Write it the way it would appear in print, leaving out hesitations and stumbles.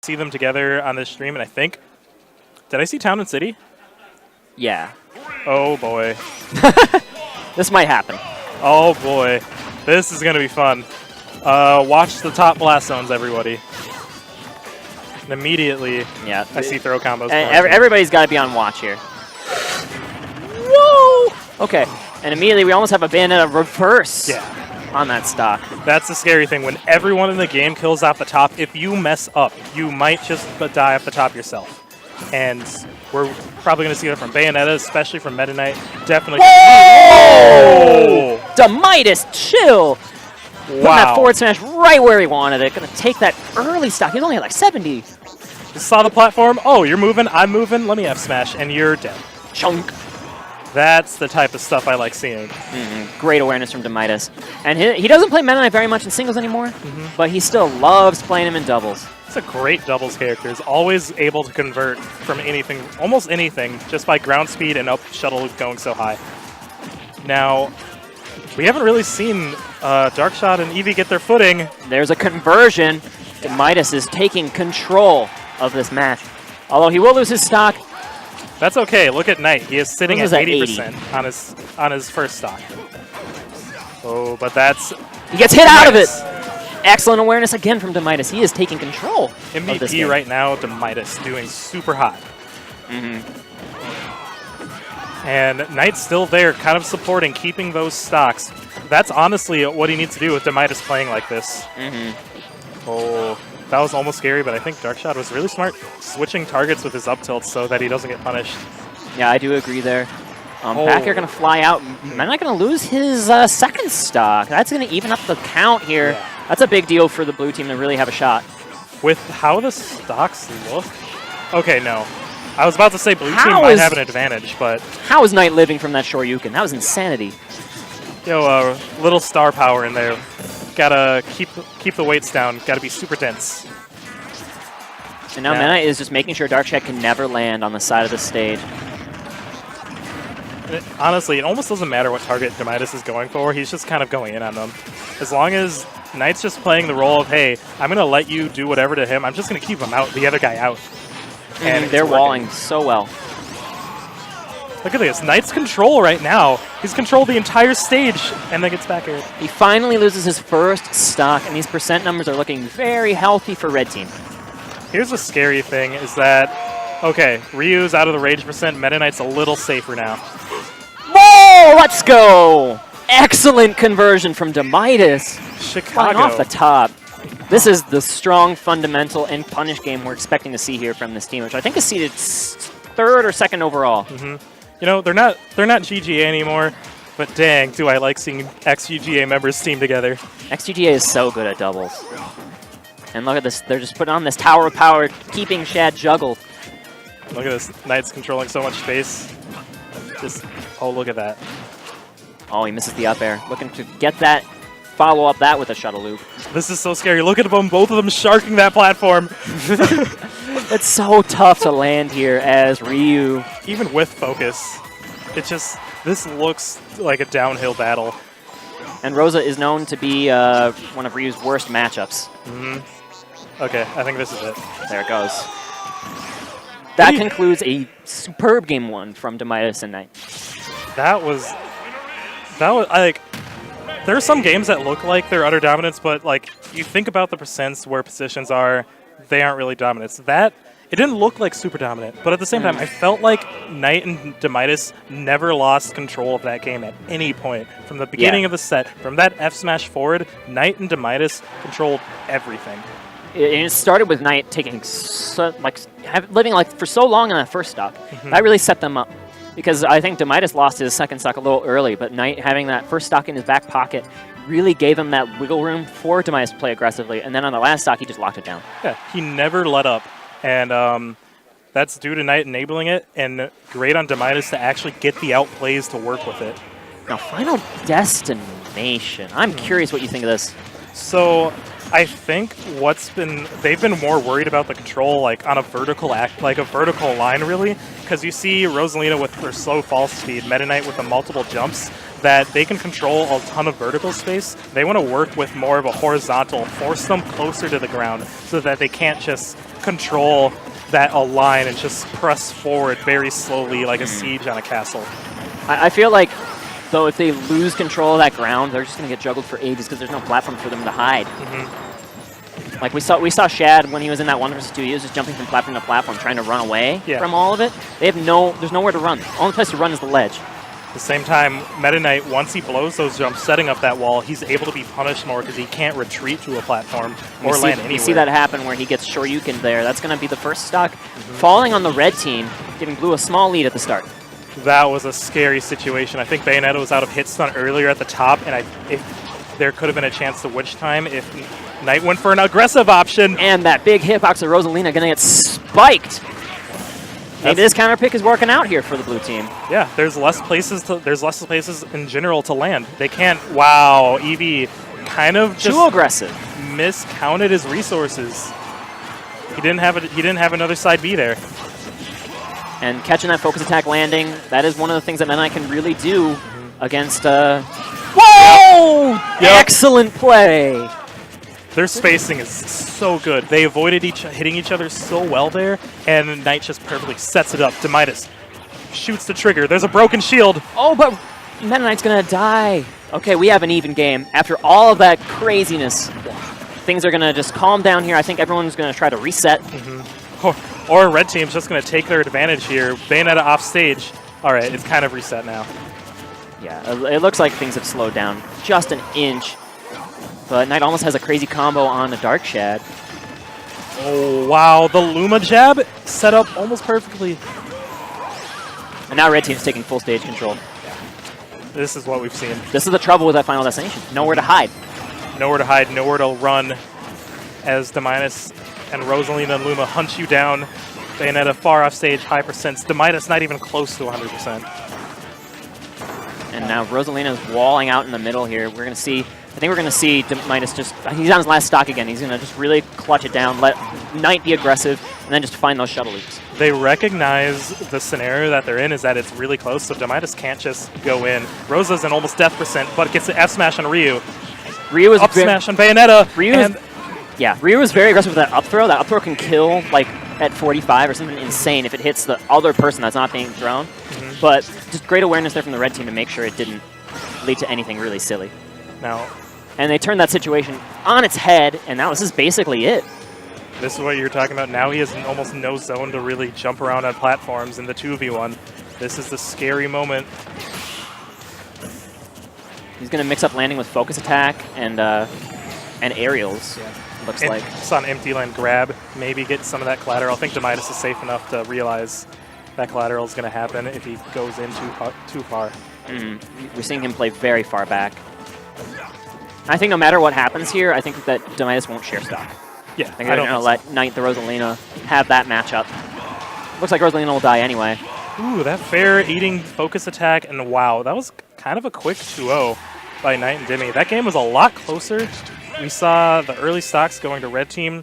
see them together on this stream, and I think... Did I see Town and City? Yeah. Oh, boy. This might happen. Oh, boy. This is going to be fun. Watch the top blast zones, everybody. And immediately, yeah, I see throw combos. Everybody's got to be on watch here. Whoa! Okay, and immediately we almost have a Bayonetta reverse on that stock. That's the scary thing. When everyone in the game kills off the top, if you mess up, you might just die off the top yourself. And we're probably going to see that from Bayonetta, especially from Meta Knight. Definitely. Whoa! Demitus, chill! Putting that forward smash right where he wanted it. Going to take that early stock. He's only at like 70. Just saw the platform. Oh, you're moving. I'm moving. Let me F smash, and you're dead. Chunk. That's the type of stuff I like seeing. Great awareness from Demitus. And he doesn't play Meta Knight very much in singles anymore, but he still loves playing him in doubles. It's a great doubles character. He's always able to convert from anything, almost anything, just by ground speed and up shuttle going so high. Now, we haven't really seen DarkShad and Eevee get their footing. There's a conversion. Demitus is taking control of this match. Although he will lose his stock. That's okay. Look at NiTe. He is sitting at 80% on his first stock. Oh, but that's... He gets hit out of it! Excellent awareness again from Demitus. He is taking control MVP of this game. right now, Demitus, doing super hot. And NiTe's still there, kind of supporting, keeping those stocks. That's honestly what he needs to do with Demitus playing like this. Oh, that was almost scary, but I think DarkShad was really smart, switching targets with his up tilt so that he doesn't get punished. Yeah, I do agree there. Back here going to fly out. Meta Knight going to lose his second stock. That's going to even up the count here. Yeah. That's a big deal for the blue team to really have a shot. With how the stocks look... Okay, no. I was about to say blue team might have an advantage, but... How is NiTe living from that Shoryuken? That was insanity. Yo, little star power in there. Gotta keep the weights down. Gotta be super dense. And now Meta Knight is just making sure DarkShad can never land on the side of the stage. Honestly, it almost doesn't matter what target Demitus is going for. He's just kind of going in on them. As long as NiTe's just playing the role of, hey, I'm going to let you do whatever to him. I'm just going to keep him out, the other guy out. And they're walling so well. Look at this. NiTe's control right now. He's controlled the entire stage and then gets back here. He finally loses his first stock, and these percent numbers are looking very healthy for red team. Here's the scary thing is that, okay, Ryu's out of the rage percent. Meta Knight's a little safer now. Whoa! Let's go! Excellent conversion from Demitus. Chicago. Flying off the top. This is the strong, fundamental, and punish game we're expecting to see here from this team, which I think is seeded third or second overall. You know, they're not GGA anymore, but dang, do I like seeing ex-GGA members team together. Ex-GGA is so good at doubles. And look at this, they're just putting on this tower of power, keeping Shad juggled. Look at this, NiTe's controlling so much space. Just, oh, look at that. Oh, he misses the up air. Looking to get that, follow up that with a shuttle loop. This is so scary. Look at them, both of them sharking that platform. It's so tough to land here as Ryu. Even with focus, it just, this looks like a downhill battle. And Rosa is known to be one of Ryu's worst matchups. Okay, I think this is it. There it goes. That concludes a superb game one from Demitus and NiTe. That was like, there are some games that look like they're utter dominance, but like you think about the percents where positions are, they aren't really dominance. That, it didn't look like super dominant, but at the same time, I felt like NiTe and Demitus never lost control of that game at any point. From the beginning of the set, from that F smash forward, NiTe and Demitus controlled everything. It started with NiTe taking living like for so long on that first stock. That really set them up. Because I think Demitus lost his second stock a little early, but NiTe having that first stock in his back pocket really gave him that wiggle room for Demitus to play aggressively. And then on the last stock, he just locked it down. Yeah, he never let up. And that's due to NiTe enabling it, and great on Demitus to actually get the outplays to work with it. Now, Final Destination. I'm curious what you think of this. So, I think they've been more worried about the control like on a vertical line really, because you see Rosalina with her slow fall speed, Meta Knight with the multiple jumps, that they can control a ton of vertical space. They want to work with more of a horizontal, force them closer to the ground so that they can't just control that line and just press forward very slowly like a siege on a castle. I feel like, though, if they lose control of that ground, they're just going to get juggled for ages because there's no platform for them to hide. Like we saw Shad when he was in that 1 vs 2, he was just jumping from platform to platform, trying to run away from all of it. There's nowhere to run. The only place to run is the ledge. At the same time, Meta Knight, once he blows those jumps, setting up that wall, he's able to be punished more because he can't retreat to a platform or land anywhere. You see that happen where he gets Shoryuken there. That's going to be the first stock. Falling on the red team, giving Blue a small lead at the start. That was a scary situation. I think Bayonetta was out of hit stun earlier at the top, and if there could have been a chance to witch time if Knight went for an aggressive option. And that big hitbox of Rosalina going to get spiked. Maybe this counter pick is working out here for the blue team. Yeah, there's less places in general to land. They can't. Wow, Eevee kind of just too aggressive. Miscounted his resources. He didn't have another side B there. And catching that focus attack landing, that is one of the things that Meta Knight can really do against. Whoa! Yep. Excellent play. Their spacing is so good. They avoided hitting each other so well there, and Knight just perfectly sets it up. Demitus shoots the trigger. There's a broken shield. Oh, but Meta Knight's gonna die. Okay, we have an even game. After all of that craziness, things are gonna just calm down here. I think everyone's gonna try to reset. Or red team's just gonna take their advantage here. Bayonetta off stage. All right, it's kind of reset now. Yeah, it looks like things have slowed down just an inch. But Knight almost has a crazy combo on the DarkShad. Oh, wow. The Luma jab set up almost perfectly. And now red team's taking full stage control. This is what we've seen. This is the trouble with that final destination. Nowhere to hide. Nowhere to hide, nowhere to run. As Demitus and Rosalina and Luma hunt you down. Bayonetta far off stage, high percents. Demitus not even close to 100%. And now Rosalina is walling out in the middle here. I think we're going to see Demitus just, he's on his last stock again. He's going to just really clutch it down, let Knight be aggressive, and then just find those shuttle leaps. They recognize the scenario that they're in is that it's really close, so Demitus can't just go in. Rosa's in almost death percent, but gets the F smash on Ryu. Ryu is up smash on Bayonetta. Ryu was very aggressive with that up throw. That up throw can kill like at 45 or something insane if it hits the other person that's not being thrown. But just great awareness there from the red team to make sure it didn't lead to anything really silly. And they turned that situation on its head, and now this is basically it. This is what you're talking about. Now he has almost no zone to really jump around on platforms in the 2v1. This is the scary moment. He's going to mix up landing with focus attack and aerials, looks like. It's on empty land grab, maybe get some of that collateral. I think Demitus is safe enough to realize that collateral is going to happen if he goes in too far. We're seeing him play very far back. I think no matter what happens here, I think that Demitus won't share stock. Yeah, I think they're going to let Knight the Rosalina have that matchup. Looks like Rosalina will die anyway. Ooh, that fair eating focus attack, and wow, that was kind of a quick 2-0 by Knight and Demi. That game was a lot closer. We saw the early stocks going to red team.